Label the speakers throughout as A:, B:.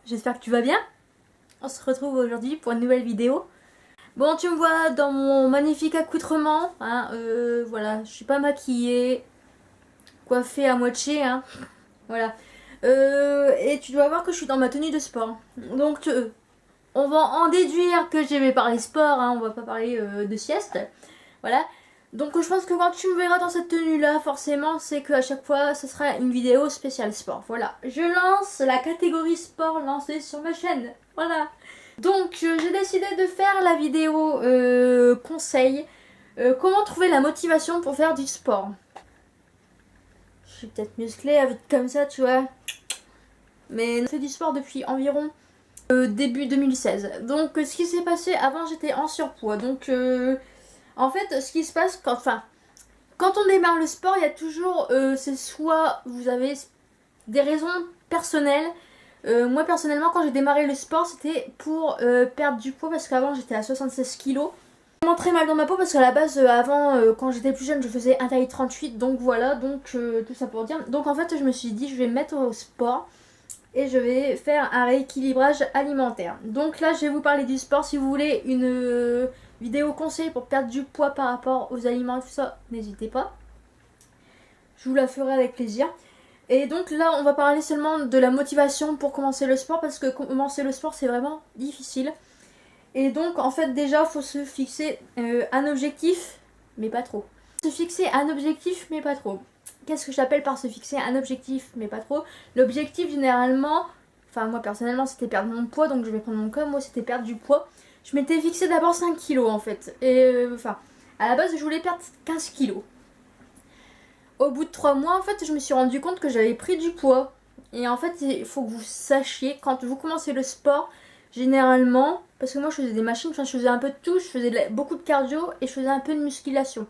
A: j'espère que tu vas bien. On se retrouve aujourd'hui pour une nouvelle vidéo. Bon, tu me vois dans mon magnifique accoutrement, hein, voilà, je suis pas maquillée, coiffée à moitié, hein, voilà. Et tu dois voir que je suis dans ma tenue de sport. Donc, on va en déduire que je vais parler sport, hein, on va pas parler de sieste, voilà. Donc je pense que quand tu me verras dans cette tenue là, forcément c'est qu'à chaque fois ce sera une vidéo spéciale sport. Voilà, je lance la catégorie sport lancée sur ma chaîne. Voilà. Donc j'ai décidé de faire la vidéo conseil. Comment trouver la motivation pour faire du sport. Je suis peut-être musclée avec comme ça, tu vois. Mais je fais du sport depuis environ début 2016. Donc ce qui s'est passé avant, j'étais en surpoids. Donc en fait, ce qui se passe quand on démarre le sport, il y a toujours, c'est soit vous avez des raisons personnelles. Moi personnellement, quand j'ai démarré le sport, c'était pour perdre du poids parce qu'avant j'étais à 76 kilos. Vraiment très mal dans ma peau parce qu'à la base, avant, quand j'étais plus jeune, je faisais un taille 38. Donc voilà, donc tout ça pour dire. Donc en fait, je me suis dit, je vais me mettre au sport et je vais faire un rééquilibrage alimentaire. Donc là, je vais vous parler du sport. Si vous voulez une vidéo conseil pour perdre du poids par rapport aux aliments et tout ça, n'hésitez pas. Je vous la ferai avec plaisir. Et donc là, on va parler seulement de la motivation pour commencer le sport parce que commencer le sport, c'est vraiment difficile. Et donc, en fait, déjà, il faut se fixer un objectif, mais pas trop. Se fixer un objectif, mais pas trop. Qu'est-ce que j'appelle par se fixer un objectif, mais pas trop? L'objectif, généralement, enfin, moi, personnellement, c'était perdre mon poids, donc je vais prendre mon cas. Moi, c'était perdre du poids. Je m'étais fixé d'abord 5 kilos, en fait. Et, à la base, je voulais perdre 15 kilos. Au bout de 3 mois, en fait, je me suis rendu compte que j'avais pris du poids. Et en fait, il faut que vous sachiez, quand vous commencez le sport, généralement, parce que moi je faisais des machines, je faisais un peu de tout, je faisais beaucoup de cardio et je faisais un peu de musculation.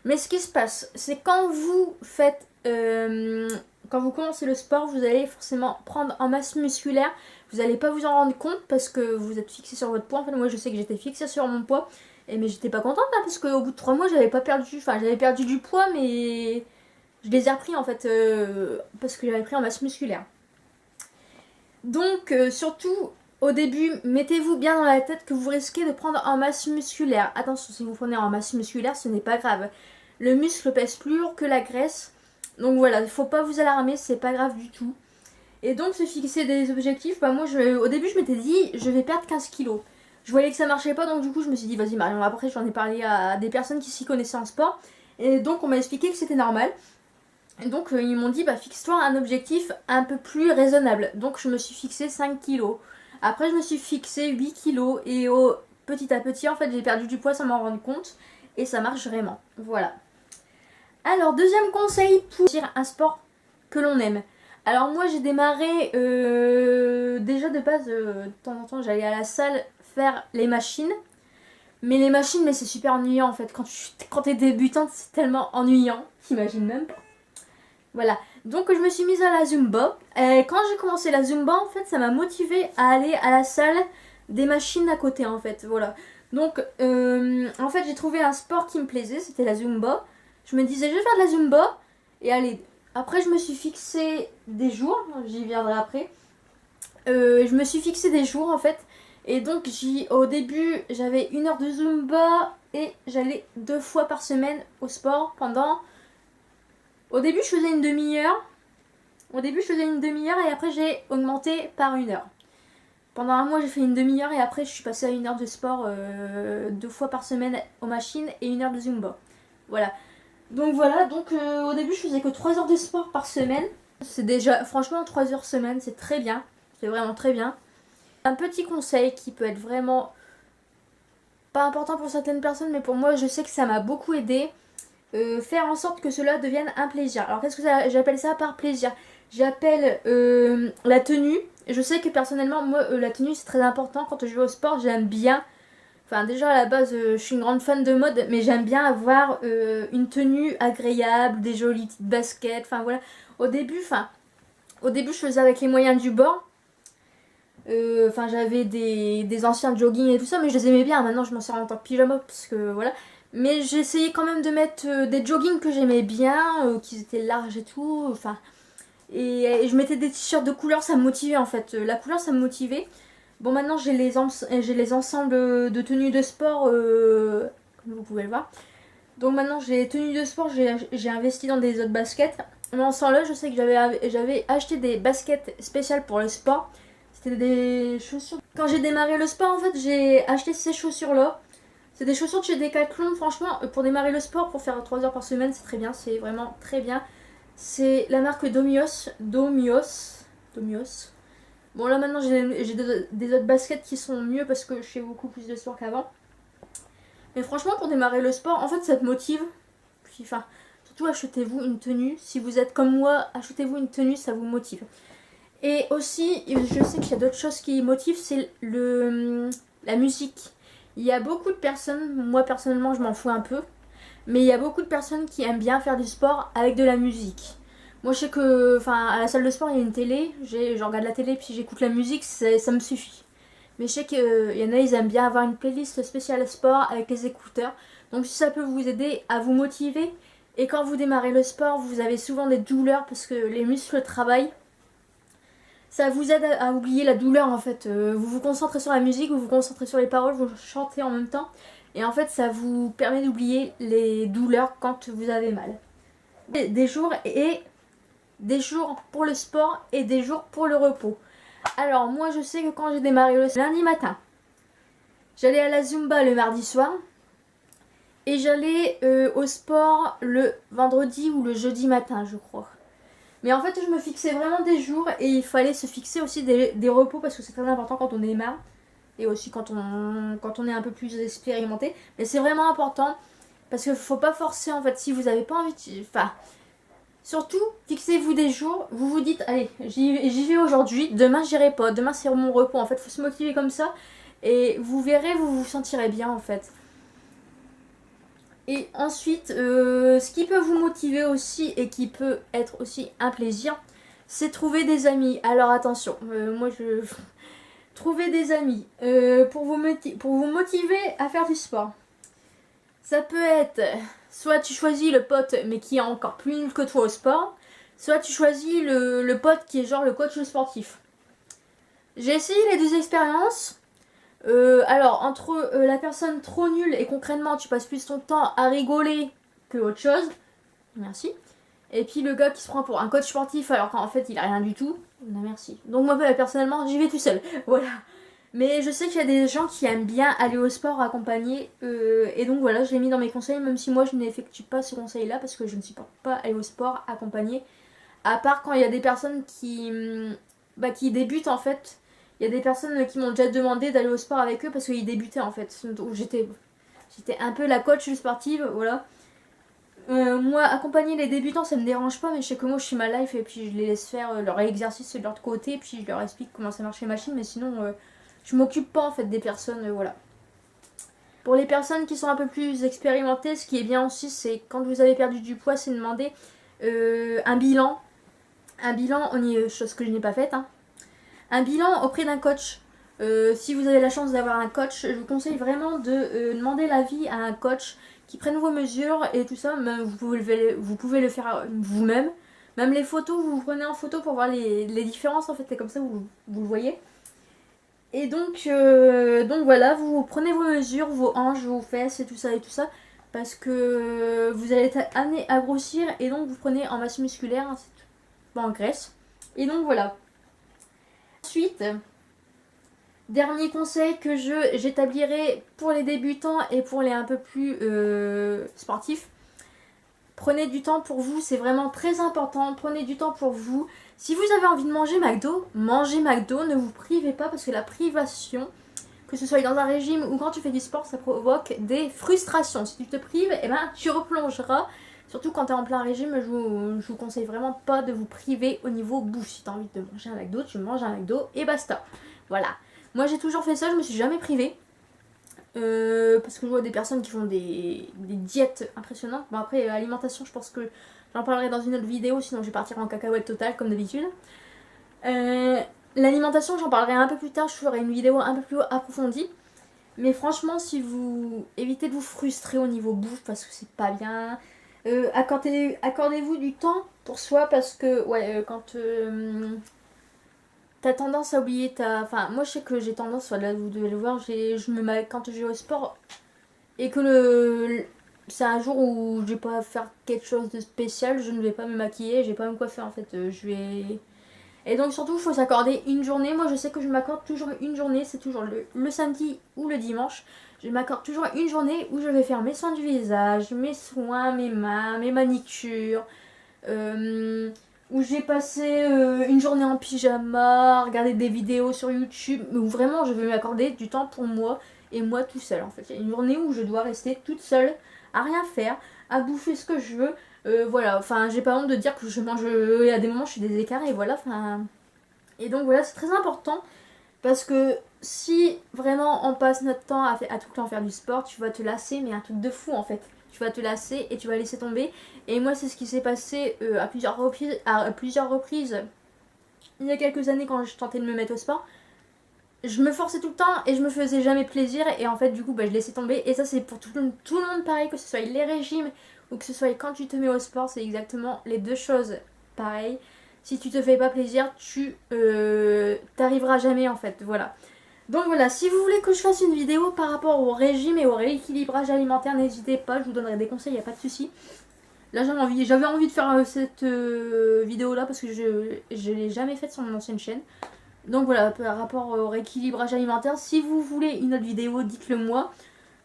A: Mais ce qui se passe, c'est quand vous faites, quand vous commencez le sport, vous allez forcément prendre en masse musculaire. Vous n'allez pas vous en rendre compte parce que vous êtes fixé sur votre poids. En fait, moi je sais que j'étais fixée sur mon poids, mais j'étais pas contente là, parce qu'au bout de 3 mois, j'avais pas perdu, j'avais perdu du poids, mais je les ai repris en fait parce que j'avais pris en masse musculaire. Donc surtout au début, mettez-vous bien dans la tête que vous risquez de prendre en masse musculaire. Attention, si vous prenez en masse musculaire, ce n'est pas grave. Le muscle pèse plus lourd que la graisse. Donc voilà, il ne faut pas vous alarmer, c'est pas grave du tout. Et donc se fixer des objectifs, moi au début je m'étais dit je vais perdre 15 kilos. Je voyais que ça marchait pas, donc du coup je me suis dit vas-y Marion. Après j'en ai parlé à des personnes qui s'y connaissaient en sport. Et donc on m'a expliqué que c'était normal. Et donc ils m'ont dit fixe-toi un objectif un peu plus raisonnable. Donc je me suis fixé 5 kilos. Après je me suis fixé 8 kilos et petit à petit en fait j'ai perdu du poids sans m'en rendre compte. Et ça marche vraiment. Voilà. Alors deuxième conseil pour faire un sport que l'on aime. Alors moi j'ai démarré déjà de base de temps en temps j'allais à la salle faire les machines. Mais les machines c'est super ennuyant en fait. Quand t'es débutante c'est tellement ennuyant. T'imagines même pas. Voilà, donc je me suis mise à la Zumba. Et quand j'ai commencé la Zumba, en fait, ça m'a motivée à aller à la salle des machines à côté, en fait. Voilà. Donc, en fait, j'ai trouvé un sport qui me plaisait, c'était la Zumba. Je me disais, je vais faire de la Zumba. Et allez, après, je me suis fixé des jours, j'y viendrai après. Je me suis fixé des jours, en fait. Et donc, au début, j'avais 1 heure de Zumba et j'allais 2 fois par semaine au sport pendant... Au début, je faisais une demi-heure. Et après, j'ai augmenté par 1 heure. Pendant un mois, j'ai fait une demi-heure et après, je suis passée à 1 heure de sport 2 fois par semaine aux machines et 1 heure de Zumba. Voilà. Donc au début, je faisais que 3 heures de sport par semaine. C'est déjà, franchement, 3 heures semaine, c'est très bien. C'est vraiment très bien. Un petit conseil qui peut être vraiment pas important pour certaines personnes, mais pour moi, je sais que ça m'a beaucoup aidé. Faire en sorte que cela devienne un plaisir. Alors qu'est-ce que j'appelle ça par plaisir? J'appelle la tenue. Je sais que personnellement moi la tenue c'est très important. Quand je vais au sport j'aime bien, déjà à la base je suis une grande fan de mode, mais j'aime bien avoir une tenue agréable, des jolies petites baskets, voilà. Au début je faisais avec les moyens du bord. J'avais des anciens jogging et tout ça, mais je les aimais bien. Maintenant je m'en sers en tant que pyjama parce que voilà. Mais j'essayais quand même de mettre des joggings que j'aimais bien, qui étaient larges et tout. Et je mettais des t-shirts de couleur, ça me motivait en fait. La couleur, ça me motivait. Bon, maintenant j'ai les ensembles de tenues de sport, comme vous pouvez le voir. Donc maintenant j'ai les tenues de sport, j'ai investi dans des autres baskets. Mais en ce temps-là, je sais que j'avais acheté des baskets spéciales pour le sport. C'était des chaussures. Quand j'ai démarré le sport, en fait, j'ai acheté ces chaussures-là. C'est des chaussures de chez Decathlon, franchement, pour démarrer le sport, pour faire 3 heures par semaine, c'est très bien, c'est vraiment très bien. C'est la marque Domios. Bon là maintenant j'ai des autres baskets qui sont mieux parce que je fais beaucoup plus de sport qu'avant. Mais franchement pour démarrer le sport, en fait ça te motive. Puis enfin, surtout achetez-vous une tenue. Si vous êtes comme moi, achetez-vous une tenue, ça vous motive. Et aussi, je sais qu'il y a d'autres choses qui motivent, c'est la musique. Il y a beaucoup de personnes, moi personnellement je m'en fous un peu, mais il y a beaucoup de personnes qui aiment bien faire du sport avec de la musique. Moi je sais que, enfin à la salle de sport il y a une télé, je regarde la télé puis j'écoute la musique, ça me suffit. Mais je sais qu'il y en a, ils aiment bien avoir une playlist spéciale sport avec les écouteurs. Donc si ça peut vous aider à vous motiver, et quand vous démarrez le sport, vous avez souvent des douleurs parce que les muscles travaillent. Ça vous aide à oublier la douleur en fait. Vous vous concentrez sur la musique, vous vous concentrez sur les paroles, vous chantez en même temps. Et en fait ça vous permet d'oublier les douleurs quand vous avez mal. Des jours pour le sport et des jours pour le repos. Alors moi je sais que quand j'ai démarré le lundi matin, j'allais à la Zumba le mardi soir. Et j'allais au sport le vendredi ou le jeudi matin je crois. Mais en fait, je me fixais vraiment des jours et il fallait se fixer aussi des repos parce que c'est très important quand on démarre et aussi quand on est un peu plus expérimenté. Mais c'est vraiment important parce qu'il ne faut pas forcer en fait. Si vous n'avez pas envie de... Enfin, surtout, fixez-vous des jours. Vous vous dites, allez, j'y vais aujourd'hui, demain j'irai pas, demain c'est mon repos. En fait, il faut se motiver comme ça et vous verrez, vous vous sentirez bien en fait. Et ensuite, ce qui peut vous motiver aussi et qui peut être aussi un plaisir, c'est trouver des amis. Alors attention, moi je... Trouver des amis pour vous motiver à faire du sport. Ça peut être, soit tu choisis le pote mais qui est encore plus nul que toi au sport, soit tu choisis le pote qui est genre le coach sportif. J'ai essayé les deux expériences. Alors, entre la personne trop nulle et concrètement tu passes plus ton temps à rigoler que autre chose, merci. Et puis le gars qui se prend pour un coach sportif alors qu'en fait il a rien du tout, non merci. Donc moi personnellement j'y vais tout seul, voilà. Mais je sais qu'il y a des gens qui aiment bien aller au sport accompagné et donc voilà je l'ai mis dans mes conseils même si moi je n'effectue pas ce conseil là parce que je ne supporte pas aller au sport accompagné. À part quand il y a des personnes qui débutent en fait. Il y a des personnes qui m'ont déjà demandé d'aller au sport avec eux parce qu'ils débutaient en fait. Donc j'étais un peu la coach sportive, voilà. Moi, accompagner les débutants, ça me dérange pas, mais je sais que moi je suis ma life et puis je les laisse faire leur exercice de leur côté, puis je leur explique comment ça marche les machines, mais sinon je m'occupe pas en fait des personnes, voilà. Pour les personnes qui sont un peu plus expérimentées, ce qui est bien aussi, c'est quand vous avez perdu du poids, c'est demander un bilan. Un bilan, chose que je n'ai pas faite, hein. Un bilan auprès d'un coach. Si vous avez la chance d'avoir un coach, je vous conseille vraiment de demander l'avis à un coach qui prenne vos mesures et tout ça. Mais vous pouvez le faire vous-même. Même les photos, vous vous prenez en photo pour voir les différences en fait. Et comme ça, vous le voyez. Et donc voilà, vous prenez vos mesures, vos hanches, vos fesses et tout ça. Parce que vous allez être amené à grossir et donc vous prenez en masse musculaire, hein, pas en graisse. Et donc voilà. Ensuite, dernier conseil que j'établirai pour les débutants et pour les un peu plus sportifs. Prenez du temps pour vous, c'est vraiment très important. Prenez du temps pour vous. Si vous avez envie de manger McDo, mangez McDo. Ne vous privez pas parce que la privation, que ce soit dans un régime ou quand tu fais du sport, ça provoque des frustrations. Si tu te prives, eh ben, tu replongeras. Surtout quand tu es en plein régime, je vous conseille vraiment pas de vous priver au niveau bouffe. Si tu as envie de manger un McDo, tu manges un McDo et basta. Voilà. Moi j'ai toujours fait ça, je me suis jamais privée. Parce que je vois des personnes qui font des diètes impressionnantes. Bon après, alimentation, je pense que j'en parlerai dans une autre vidéo, sinon je vais partir en cacahuète totale comme d'habitude. L'alimentation, j'en parlerai un peu plus tard, je ferai une vidéo un peu plus approfondie. Mais franchement, si vous évitez de vous frustrer au niveau bouffe parce que c'est pas bien, Accordez-vous du temps pour soi parce que, ouais, quand t'as tendance à oublier ta. Enfin, moi je sais que j'ai tendance, voilà, vous devez le voir, quand je vais au sport et que c'est un jour où je vais pas faire quelque chose de spécial, je ne vais pas me maquiller, je vais pas me coiffer en fait. Je vais. Et donc surtout, il faut s'accorder une journée. Moi, je sais que je m'accorde toujours une journée. C'est toujours le samedi ou le dimanche. Je m'accorde toujours une journée où je vais faire mes soins du visage, mes soins, mes mains, mes manicures. euh, où j'ai passé une journée en pyjama, regarder des vidéos sur YouTube. Où vraiment, je vais m'accorder du temps pour moi et moi tout seul en fait. Il y a une journée où je dois rester toute seule, à rien faire, à bouffer ce que je veux. Voilà, enfin, j'ai pas honte de dire que je mange. Il y a des moments, je suis des écarts et voilà, enfin. Et donc voilà, c'est très important parce que si vraiment on passe notre temps à tout le temps faire du sport, tu vas te lasser, mais un truc de fou en fait. Tu vas te lasser et tu vas laisser tomber. Et moi, c'est ce qui s'est passé à plusieurs reprises il y a quelques années quand je tentais de me mettre au sport. Je me forçais tout le temps et je me faisais jamais plaisir et en fait du coup bah, je laissais tomber et ça c'est pour tout le monde pareil, que ce soit les régimes ou que ce soit quand tu te mets au sport, c'est exactement les deux choses pareil. Si tu te fais pas plaisir, tu t'arriveras jamais en fait, voilà. Donc voilà, si vous voulez que je fasse une vidéo par rapport au régime et au rééquilibrage alimentaire, n'hésitez pas, je vous donnerai des conseils, il n'y a pas de souci. Là j'avais envie de faire cette vidéo là parce que je l'ai jamais faite sur mon ancienne chaîne. Donc voilà, par rapport au rééquilibrage alimentaire, si vous voulez une autre vidéo, dites-le moi.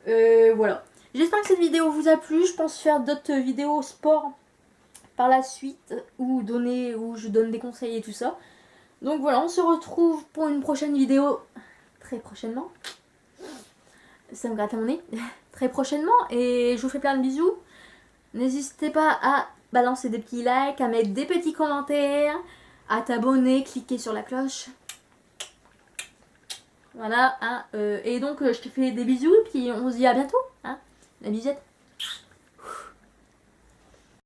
A: Voilà. J'espère que cette vidéo vous a plu. Je pense faire d'autres vidéos sport par la suite où je donne des conseils et tout ça. Donc voilà, on se retrouve pour une prochaine vidéo très prochainement. Ça me gratte à mon nez. Très prochainement. Et je vous fais plein de bisous. N'hésitez pas à balancer des petits likes, à mettre des petits commentaires, à t'abonner, cliquer sur la cloche. Voilà, hein, et donc je te fais des bisous, puis on se dit à bientôt, hein, la bisette.